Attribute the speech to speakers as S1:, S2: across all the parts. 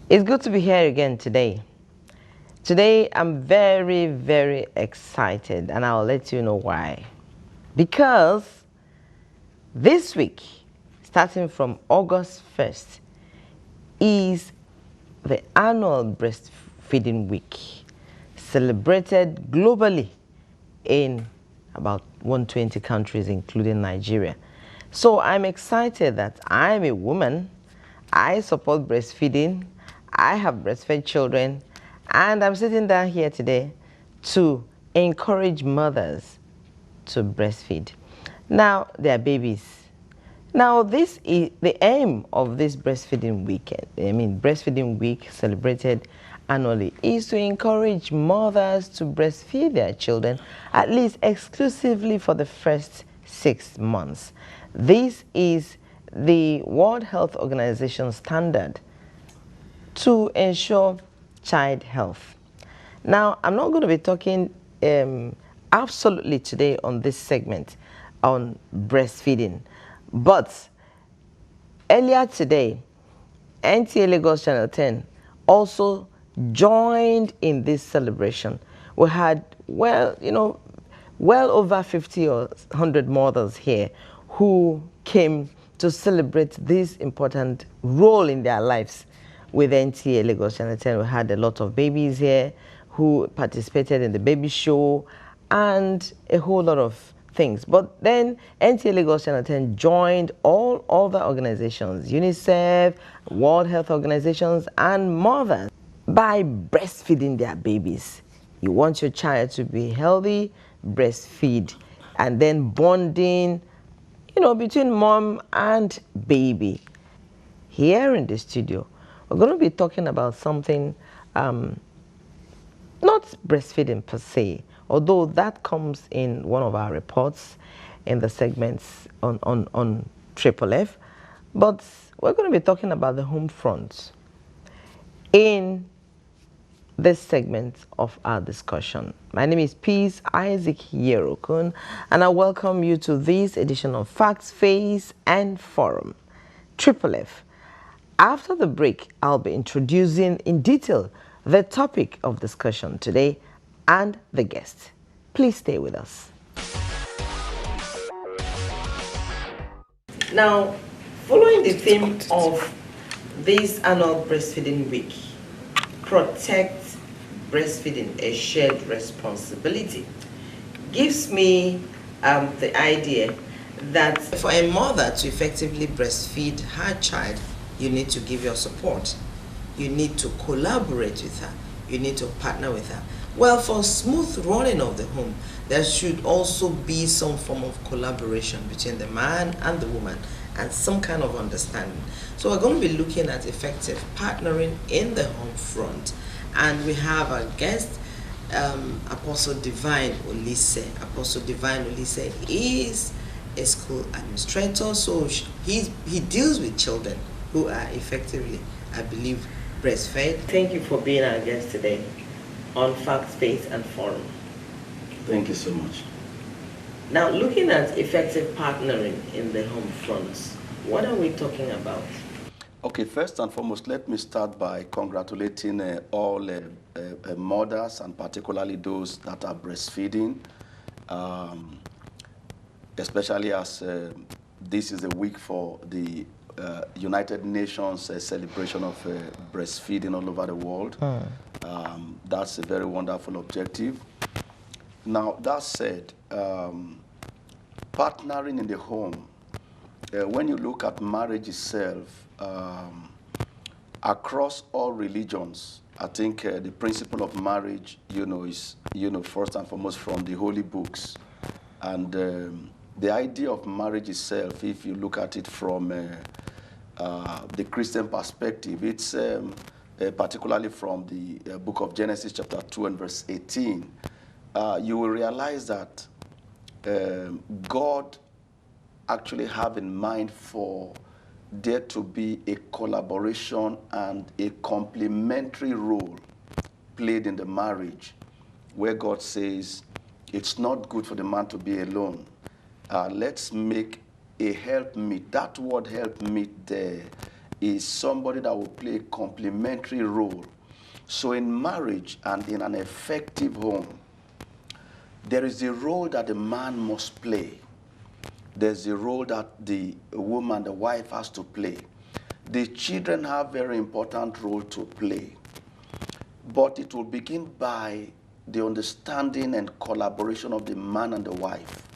S1: It's good to be here again today. Today, I'm very, very excited, and I'll let you know why. Because this week, starting from August 1st, is the annual breastfeeding week, celebrated globally in about 120 countries, including Nigeria. So I'm excited that I'm a woman. I support breastfeeding. I have breastfed children. And I'm sitting down here today to encourage mothers to breastfeed. Now, they're babies. Now, this is the aim of this breastfeeding weekend. Breastfeeding week celebrated annually is to encourage mothers to breastfeed their children at least exclusively for the first 6 months. This is the World Health Organization standard to ensure child health. Now, I'm not going to be talking absolutely today on this segment on breastfeeding, but earlier today, NTA Lagos Channel 10 also joined in this celebration. We had, well over 50 or 100 mothers here who came to celebrate this important role in their lives with NTA Lagos Channel 10. We had a lot of babies here who participated in the baby show and a whole lot of things. But then NTA Lagos Channel 10 joined all other organizations, UNICEF, World Health Organizations, and mothers by breastfeeding their babies. You want your child to be healthy, breastfeed, and then bonding, between mom and baby. Here in the studio, we're going to be talking about something, not breastfeeding per se, although that comes in one of our reports in the segments on Triple F, but we're going to be talking about the home front in this segment of our discussion. My name is Isaac-Yerokun, and I welcome you to this edition of Facts, Face, and Forum, Triple F. After the break, I'll be introducing in detail the topic of discussion today and the guest. Please stay with us. Now, following the theme of this annual breastfeeding week, protect breastfeeding, a shared responsibility, gives me the idea that for a mother to effectively breastfeed her child, you need to give your support. You need to collaborate with her. You need to partner with her. Well, for smooth running of the home, there should also be some form of collaboration between the man and the woman and some kind of understanding. So we're going to be looking at effective partnering in the home front. And we have our guest, Apostle Devine Olise. Apostle Devine Olise is a school administrator, so he deals with children who are effectively, I believe, breastfed. Thank you for being our guest today on Facts, Faith, and Forum.
S2: Thank you so much.
S1: Now, looking at effective partnering in the home front, what are we talking about?
S2: Okay, first and foremost, let me start by congratulating all mothers, and particularly those that are breastfeeding, especially as this is a week for the United Nations celebration of breastfeeding all over the world. That's a very wonderful objective. Now, that said, partnering in the home, when you look at marriage itself, across all religions, I think the principle of marriage, is, first and foremost from the holy books. And the idea of marriage itself, if you look at it from the Christian perspective, it's particularly from the book of Genesis chapter 2 and verse 18, you will realize that God actually have in mind for there to be a collaboration and a complementary role played in the marriage, where God says, it's not good for the man to be alone. Let's make a helpmeet. That word helpmeet there is somebody that will play a complementary role. So in marriage and in an effective home, there is a role that the man must play. There's a role that the woman, the wife, has to play. The children have very important role to play. But it will begin by the understanding and collaboration of the man and the wife.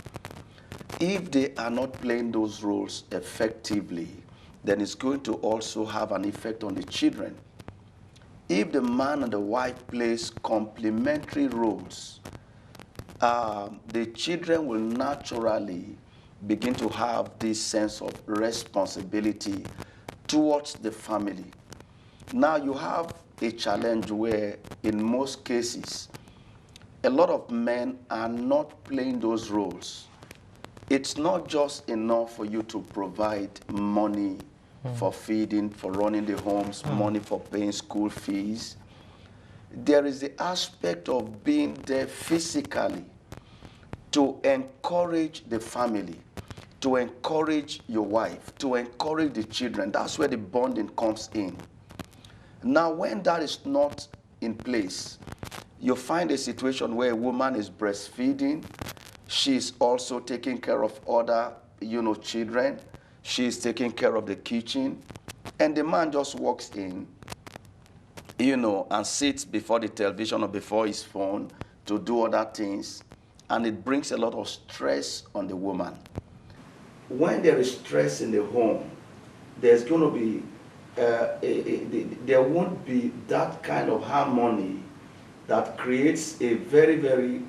S2: If they are not playing those roles effectively, then it's going to also have an effect on the children. If the man and the wife plays complementary roles, the children will naturally begin to have this sense of responsibility towards the family. Now you have a challenge where, in most cases, a lot of men are not playing those roles. It's not just enough for you to provide money for feeding, for running the homes, money for paying school fees. There is the aspect of being there physically to encourage the family, to encourage your wife, to encourage the children. That's where the bonding comes in. Now, when that is not in place, you find a situation where a woman is breastfeeding, she's also taking care of other, children, she's taking care of the kitchen, and the man just walks in, and sits before the television or before his phone to do other things, and it brings a lot of stress on the woman. When there is stress in the home, there's going to be, there won't be that kind of harmony that creates a very, very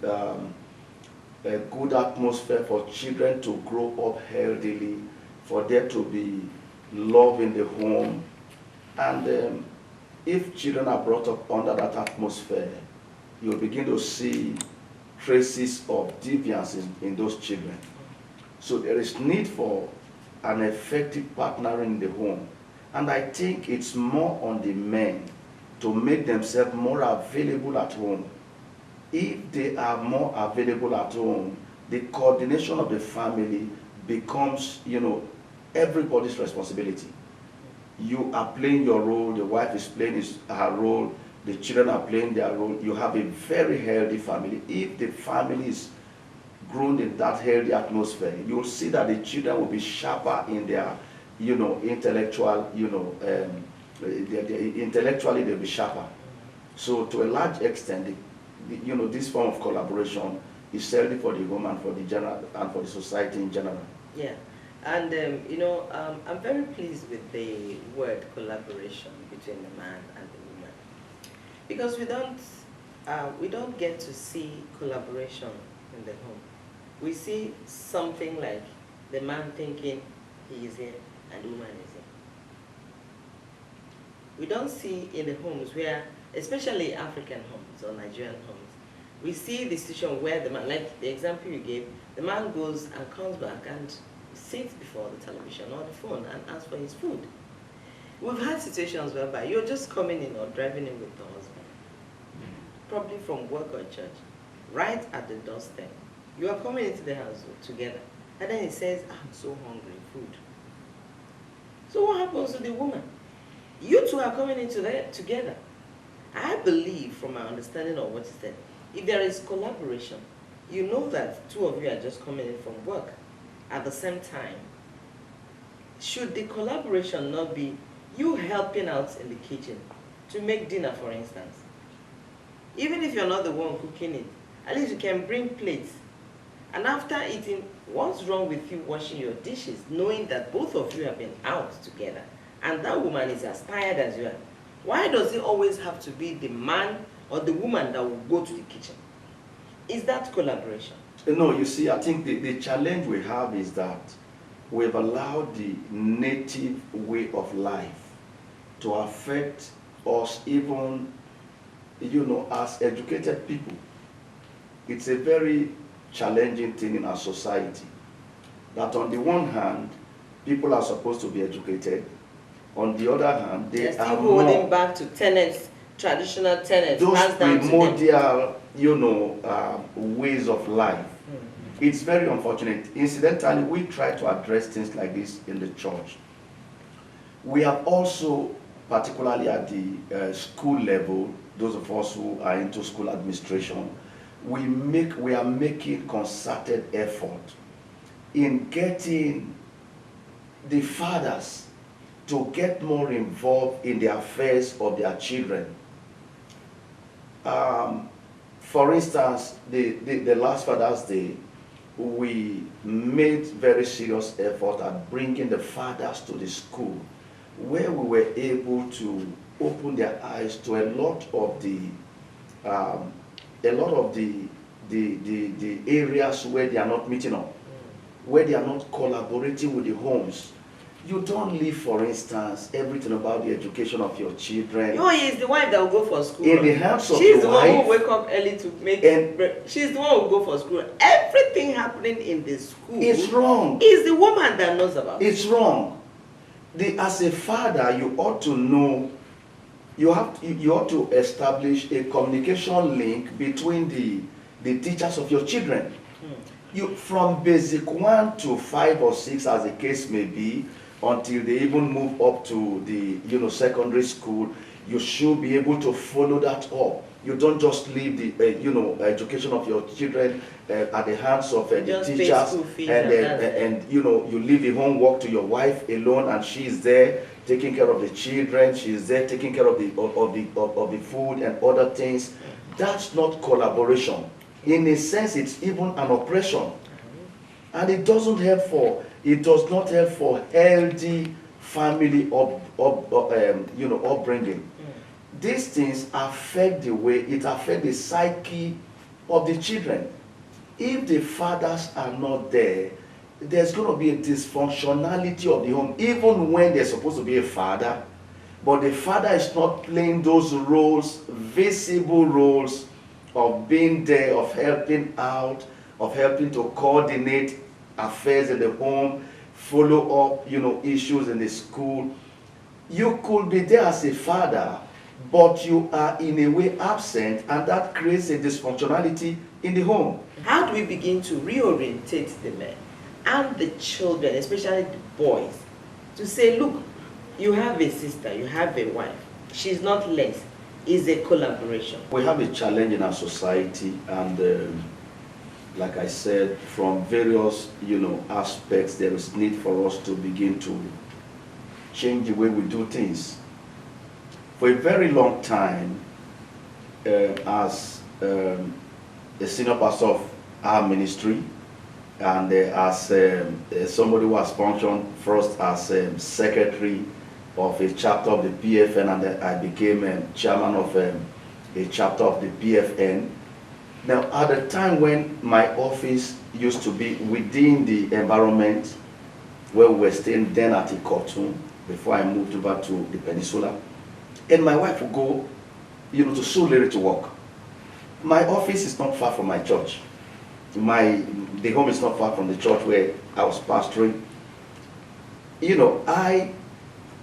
S2: a good atmosphere for children to grow up healthily, for there to be love in the home. And if children are brought up under that atmosphere, you'll begin to see traces of deviance in those children. So there is need for an effective partner in the home. And I think it's more on the men to make themselves more available at home. If they are more available at home, the coordination of the family becomes, everybody's responsibility. You are playing your role, the wife is playing her role, the children are playing their role. You have a very healthy family. If the family is grown in that healthy atmosphere, you'll see that the children will be sharper in their, intellectual, intellectually they'll be sharper. So to a large extent, this form of collaboration is healthy for the home and for the general and for the society in general.
S1: Yeah, and I'm very pleased with the word collaboration between the man and the woman, because we don't get to see collaboration in the home. We see something like the man thinking he is here and the woman is here. We don't see in the homes where, especially African homes or Nigerian homes, we see the situation where the man, like the example you gave, the man goes and comes back and sits before the television or the phone and asks for his food. We've had situations whereby you're just coming in or driving in with the husband, probably from work or church, right at the doorstep. You are coming into the house together, and then he says, I'm so hungry, food. So what happens to the woman? You two are coming into there together. I believe, from my understanding of what he said, if there is collaboration, you know that two of you are just coming in from work at the same time. Should the collaboration not be you helping out in the kitchen to make dinner, for instance? Even if you're not the one cooking it, at least you can bring plates. And after eating, what's wrong with you washing your dishes, knowing that both of you have been out together and that woman is as tired as you are? Why does it always have to be the man or the woman that will go to the kitchen? Is that collaboration?
S2: No, you see, I think the challenge we have is that we've allowed the native way of life to affect us even, as educated people. It's a very challenging thing in our society, that on the one hand, people are supposed to be educated. On the other hand, they are
S1: holding back to tenets, traditional tenets,
S2: those primordial, ways of life. It's very unfortunate. Incidentally, we try to address things like this in the church. We have also, particularly at the school level, those of us who are into school administration, we are making concerted effort in getting the fathers to get more involved in the affairs of their children. For instance, the last Father's Day, we made very serious effort at bringing the fathers to the school, where we were able to open their eyes to a lot of the areas where they are not meeting up, where they are not collaborating with the homes. You don't leave, for instance, everything about the education of your children.
S1: No, it's the wife that will go for school.
S2: In the hands of
S1: she's
S2: the
S1: one
S2: wife.
S1: who will wake up early to make. She's the one who will go for school. Everything happening in the school.
S2: It's wrong.
S1: It's the woman that knows about.
S2: It's wrong. As a father, you ought to know. You ought to establish a communication link between the teachers of your children. You from basic 1 to 5 or 6, as the case may be, until they even move up to the secondary school, you should be able to follow that up. You don't just leave the education of your children at the hands of the teachers, and you leave the homework to your wife alone, and she is there taking care of the children. She is there taking care of the food and other things. That's not collaboration. In a sense, it's even an oppression, and it does not help for healthy family upbringing. These things affect the psyche of the children. If the fathers are not there, there's going to be a dysfunctionality of the home, even when there's supposed to be a father, but the father is not playing those roles, visible roles of being there, of helping out, of helping to coordinate affairs in the home, follow up, issues in the school. You could be there as a father, but you are in a way absent, and that creates a dysfunctionality in the home.
S1: How do we begin to reorientate the men and the children, especially the boys, to say, look, you have a sister, you have a wife, she's not less, it's a collaboration.
S2: We have a challenge in our society, and like I said, from various aspects, there is need for us to begin to change the way we do things. For a very long time, as a senior pastor of our ministry, and as somebody who has functioned first as secretary of a chapter of the PFN, and I became chairman of a chapter of the PFN. Now, at the time when my office used to be within the environment where we were staying then at Isaac-Yerokun, before I moved over to the peninsula, and my wife would go, to Surulere to work. My office is not far from my church. The home is not far from the church where I was pastoring.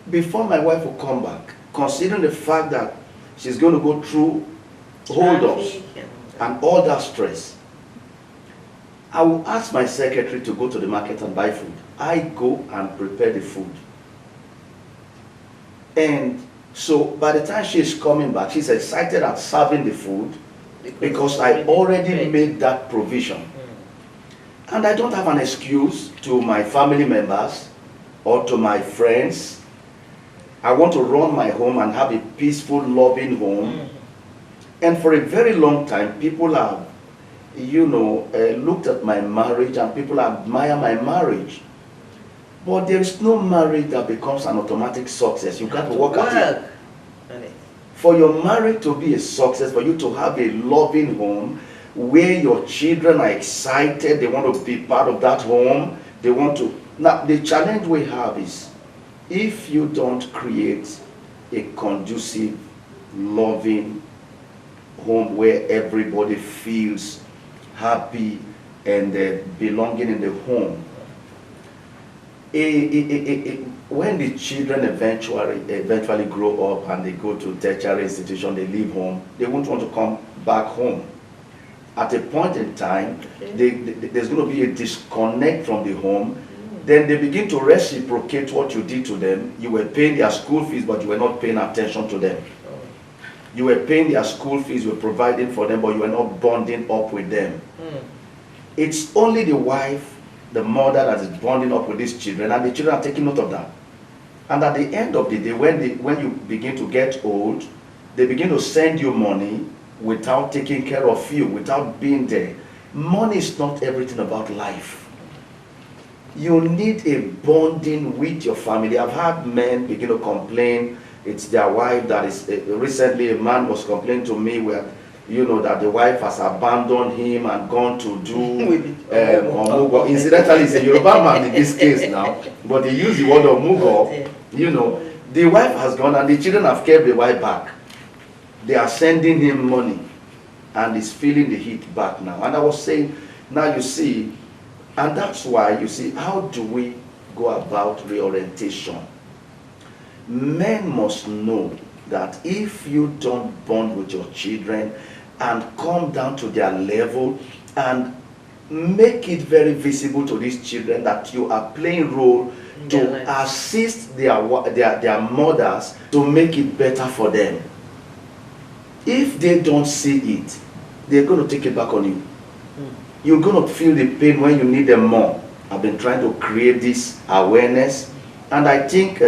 S2: Before my wife will come back, considering the fact that she's going to go through hold-ups and all that stress, I will ask my secretary to go to the market and buy food. I go and prepare the food. And so by the time she's coming back, she's excited at serving the food because I already made that provision. And I don't have an excuse to my family members or to my friends. I want to run my home and have a peaceful, loving home. And for a very long time, people have, looked at my marriage, and people admire my marriage. But there is no marriage that becomes an automatic success. You got to work at it. For your marriage to be a success, for you to have a loving home where your children are excited, they want to be part of that home, they want to. Now, the challenge we have is, if you don't create a conducive, loving home where everybody feels happy and belonging in the home, when the children eventually grow up and they go to tertiary institution, they leave home, they won't want to come back home. At a point in time, there's going to be a disconnect from the home, then they begin to reciprocate what you did to them. You were paying their school fees, but you were not paying attention to them. You were paying their school fees, you were providing for them, but you were not bonding up with them. It's only the wife, the mother, that is bonding up with these children, and the children are taking note of that. And at the end of the day, when you begin to get old, they begin to send you money without taking care of you, without being there. Money is not everything about life. You need a bonding with your family. I've had men begin to complain. It's their wife that is, recently a man was complaining to me where, that the wife has abandoned him and gone to do Omugo. Incidentally, it's a Yoruba man in this case now, but he used the word Omugo. The wife has gone and the children have kept the wife back. They are sending him money and he's feeling the heat back now. And I was saying, now you see, and that's why, you see, how do we go about reorientation? Men must know that if you don't bond with your children and come down to their level and make it very visible to these children that you are playing role to assist their mothers to make it better for them. If they don't see it, they're going to take it back on you. You're going to feel the pain when you need them more. I've been trying to create this awareness, and I think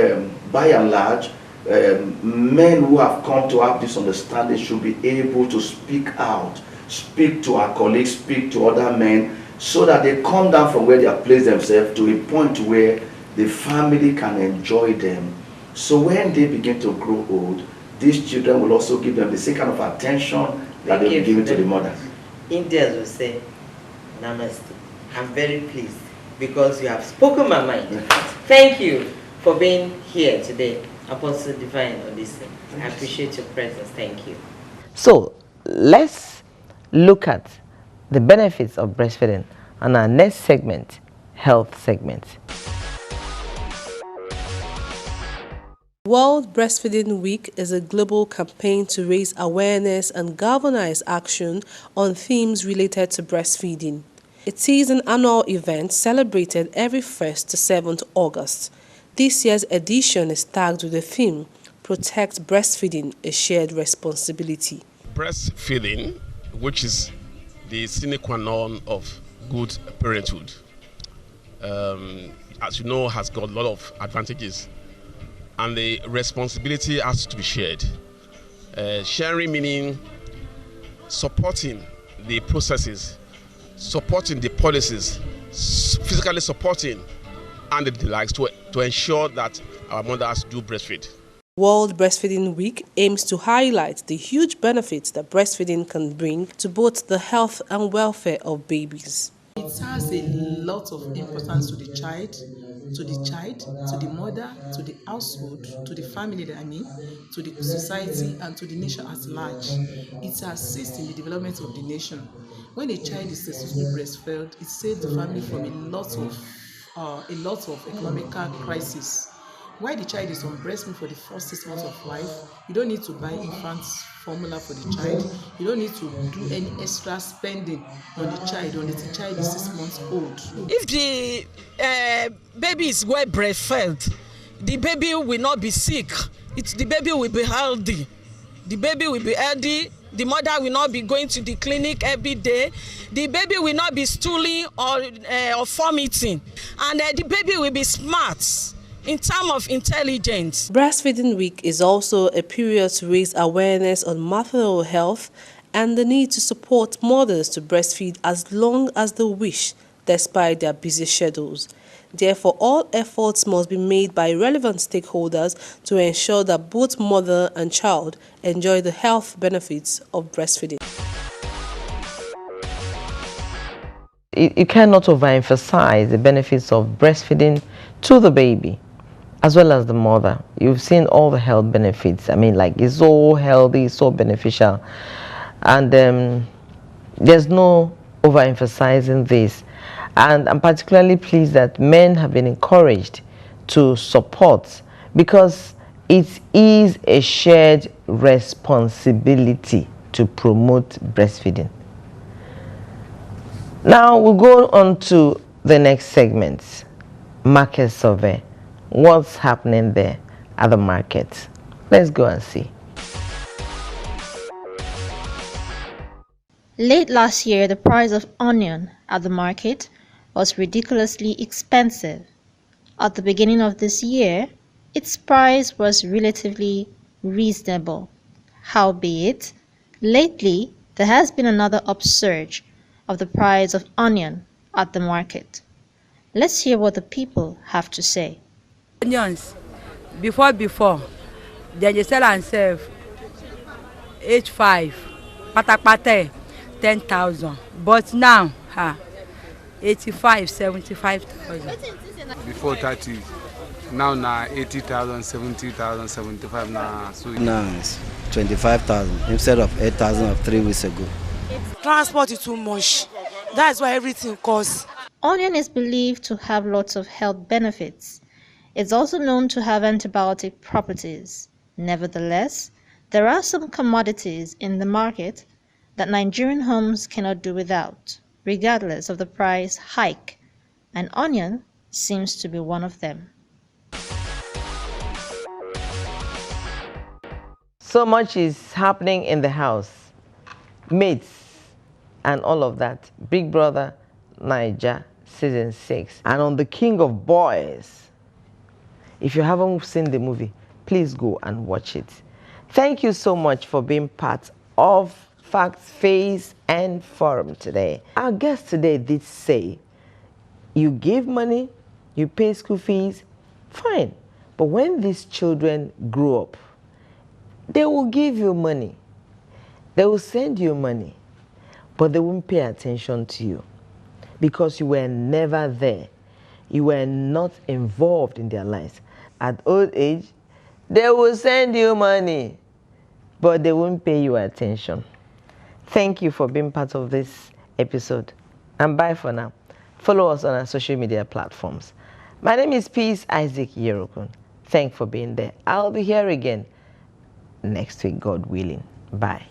S2: by and large, men who have come to have this understanding should be able to speak out, speak to our colleagues, speak to other men, so that they come down from where they have placed themselves to a point where the family can enjoy them. So when they begin to grow old, these children will also give them the same kind of attention that they will give to the mothers.
S1: Indians will say, Namaste. I'm very pleased because you have spoken my mind. Thank you for being here today, Apostle Devine Olise. I appreciate your presence. Thank you. So let's look at the benefits of breastfeeding on our next segment, health segment.
S3: World Breastfeeding Week is a global campaign to raise awareness and galvanize action on themes related to breastfeeding. It is an annual event celebrated every 1st to 7th August. This year's edition is tagged with the theme, Protect Breastfeeding, a Shared Responsibility.
S4: Breastfeeding, which is the sine qua non of good parenthood, as you know, has got a lot of advantages. And the responsibility has to be shared. Sharing meaning supporting the processes, supporting the policies, physically supporting and the likes to ensure that our mothers do breastfeed.
S3: World Breastfeeding Week aims to highlight the huge benefits that breastfeeding can bring to both the health and welfare of babies.
S5: It has a lot of importance to the child, to the mother, to the household, to the family, to the society, and to the nation at large. It assists in the development of the nation. When a child is successfully breastfed, it saves the family from a lot of economical crisis. While the child is on breast milk for the first 6 months of life, you don't need to buy infant formula for the child. You don't need to do any extra spending on the child until the child is 6 months old.
S6: If the baby is well breastfed, the baby will not be sick. The baby will be healthy. The baby will be healthy. The mother will not be going to the clinic every day. The baby will not be stooling or vomiting. And the baby will be smart in terms of intelligence.
S3: Breastfeeding Week is also a period to raise awareness on maternal health and the need to support mothers to breastfeed as long as they wish, despite their busy schedules. Therefore, all efforts must be made by relevant stakeholders to ensure that both mother and child enjoy the health benefits of breastfeeding.
S1: You cannot overemphasize the benefits of breastfeeding to the baby as well as the mother. You've seen all the health benefits. I mean, like, it's so healthy, so beneficial. And there's no overemphasizing this. And I'm particularly pleased that men have been encouraged to support, because it is a shared responsibility to promote breastfeeding. Now we'll go on to the next segment, market survey. What's happening there at the market? Let's go and see.
S7: Late last year, the price of onion at the market was ridiculously expensive. At the beginning of this year, its price was relatively reasonable. Howbeit, lately there has been another upsurge of the price of onion at the market. Let's hear what the people have to say.
S8: Onions, before, then you sell and serve H5, pata 10,000. But now, 85, 75,000.
S9: Before 30, now 80,000, 70,000, 75 now. So
S10: now it's 25,000 instead of 8,000 of 3 weeks ago.
S11: Transport is too much. That's why everything costs.
S7: Onion is believed to have lots of health benefits. It's also known to have antibiotic properties. Nevertheless, there are some commodities in the market that Nigerian homes cannot do without, regardless of the price hike, and onion seems to be one of them.
S1: So much is happening in the house. Mates and all of that. Big Brother Naija season 6. And on the King of Boys. If you haven't seen the movie, please go and watch it. Thank you so much for being part of Facts, Face and Forum today. Our guest today did say, you give money, you pay school fees, fine. But when these children grow up, they will give you money. They will send you money, but they won't pay attention to you because you were never there. You were not involved in their lives. At old age, they will send you money, but they won't pay you attention. Thank you for being part of this episode. And bye for now. Follow us on our social media platforms. My name is Isaac-Yerokun. Thanks for being there. I'll be here again next week, God willing. Bye.